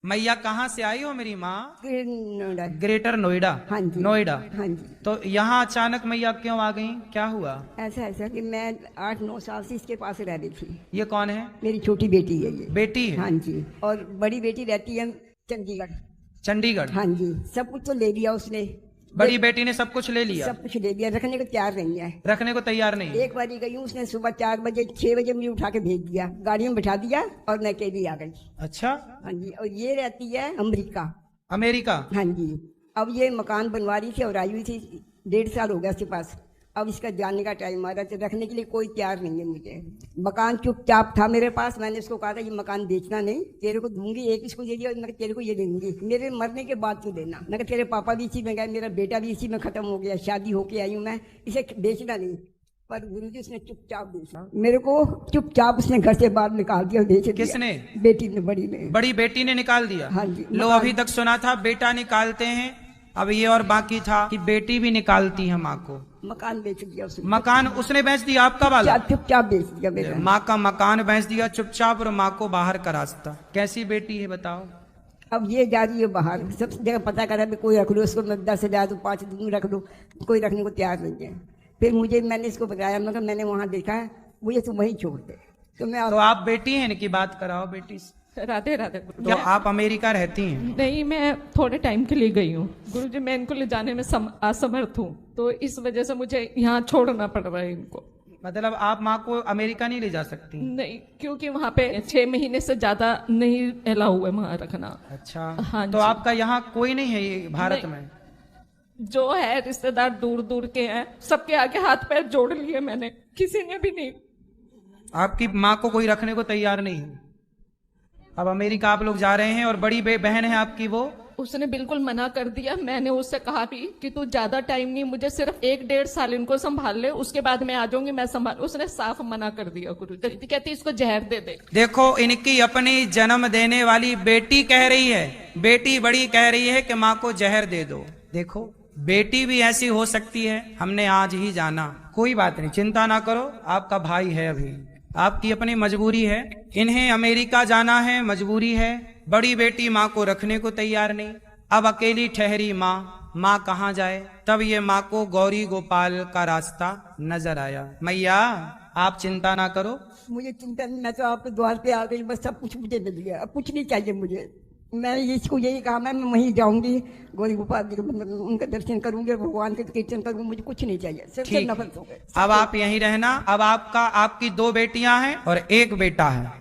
मैया कहाँ से आई हो मेरी माँ? नोएडा। ग्रेटर नोएडा। हाँ जी। नोएडा। हाँ जी। तो यहाँ अचानक मैया क्यों आ गई, क्या हुआ? ऐसा कि मैं 8-9 साल से इसके पास रह रही थी। ये कौन है? मेरी छोटी बेटी है ये। बेटी है? हाँ जी। और बड़ी बेटी रहती है चंडीगढ़। चंडीगढ़। हाँ जी। सब कुछ तो ले लिया उसने। बड़ी बेटी ने सब कुछ ले लिया? सब कुछ ले लिया, रखने को तैयार नहीं है। रखने को तैयार नहीं? एक बारी गई हूँ, उसने सुबह 4 बजे 6 बजे मुझे उठा के भेज दिया, गाड़ी में बैठा दिया और मैं अकेली आ गई। अच्छा। हाँ जी। और ये रहती है अमेरिका। अमेरिका? हाँ जी। अब ये मकान बनवा रही थी और आई हुई थी, 1.5 साल हो गया उसके पास। अब इसका जाने का टाइम आ रहा है, रखने के लिए कोई तैयार नहीं है मुझे। मकान चुपचाप था मेरे पास, मैंने उसको कहा था ये मकान बेचना नहीं, तेरे को दूंगी, एक इसको दे दिया और मैं तेरे को ये दूंगी, मेरे मरने के बाद तू देना। मैं तेरे पापा भी इसी में गए, मेरा बेटा भी इसी में खत्म हो गया, शादी होके आई हूँ मैं, इसे बेचना नहीं। पर गुरुजी उसने चुपचाप बेचा, मेरे को चुपचाप उसने घर से बाहर निकाल दिया, बेच दिया। किसने? बेटी ने, बड़ी ने। बड़ी बेटी ने निकाल दिया? हाँ जी। लो, अभी तक सुना था बेटा निकालते हैं, अब ये और बाकी था कि बेटी भी निकालती है माँ को। मकान बेच दिया उसने। मकान उसने बेच दिया आपका वाला? चुपचाप बेच दिया मेरा। माँ का मकान बेच दिया चुपचाप और माँ को बाहर का रास्ता। कैसी बेटी है बताओ? अब ये जा रही है बाहर, सब जगह पता करा भी कोई रख लो उसको, मैं 10,000 दूँ, 5 दूँ, रख लो, कोई रखने को तैयार नहीं है। फिर मैंने इसको बताया, मगर मैंने वहाँ देखा है, मुझे तुम वहीं छोड़ दे। तो आप बेटी हैं, इनकी बात कराओ बेटी से। राधे राधे। तो आप अमेरिका रहती हैं? नहीं, मैं थोड़े टाइम के लिए गई हूँ गुरुजी, मैं इनको ले जाने में असमर्थ हूँ, तो इस वजह से मुझे यहाँ छोड़ना पड़ रहा है इनको। मतलब आप माँ को अमेरिका नहीं ले जा सकती? नहीं, क्योंकि वहाँ पे 6 महीने से ज्यादा नहीं अलाउ है वहाँ रखना। अच्छा। हाँ। तो आपका यहाँ कोई नहीं है ये भारत में? जो है रिश्तेदार दूर दूर के हैं, सबके आगे हाथ पैर जोड़ लिए मैंने, किसी ने भी नहीं। आपकी माँ को कोई रखने को तैयार नहीं है? अब अमेरिका आप लोग जा रहे हैं और बड़ी बहन है आपकी, वो उसने बिल्कुल मना कर दिया। मैंने उससे कहा भी कि तू ज्यादा टाइम नहीं, मुझे सिर्फ 1-1.5 साल इनको संभाल ले, उसके बाद मैं आ जाऊंगी, मैं संभाल। उसने साफ मना कर दिया गुरुजी, कहती इसको जहर दे दे। देखो, इनकी अपनी जन्म देने वाली बेटी कह रही है, बेटी बड़ी कह रही है कि माँ को जहर दे दो। देखो, बेटी भी ऐसी हो सकती है, हमने आज ही जाना। कोई बात नहीं, चिंता ना करो, आपका भाई है, अभी आपकी अपनी मजबूरी है, इन्हें अमेरिका जाना है, मजबूरी है। बड़ी बेटी माँ को रखने को तैयार नहीं, अब अकेली ठहरी माँ कहाँ जाए? तब ये माँ को गौरी गोपाल का रास्ता नजर आया। मैया आप चिंता ना करो। मुझे चिंता नहीं, मैं तो आपके द्वार पे आ गई, बस सब कुछ मुझे मिल गया, अब कुछ नहीं चाहिए मुझे। मैं इसको यही कहा, मैं वहीं जाऊंगी, गौरी गोपाल जी उनका दर्शन करूंगी, भगवान के कीर्तन करूंगी, मुझे कुछ नहीं चाहिए, सिर्फ नफरत हो गए। अब आप यहीं रहना। अब आपकी 2 बेटियां हैं और 1 बेटा है।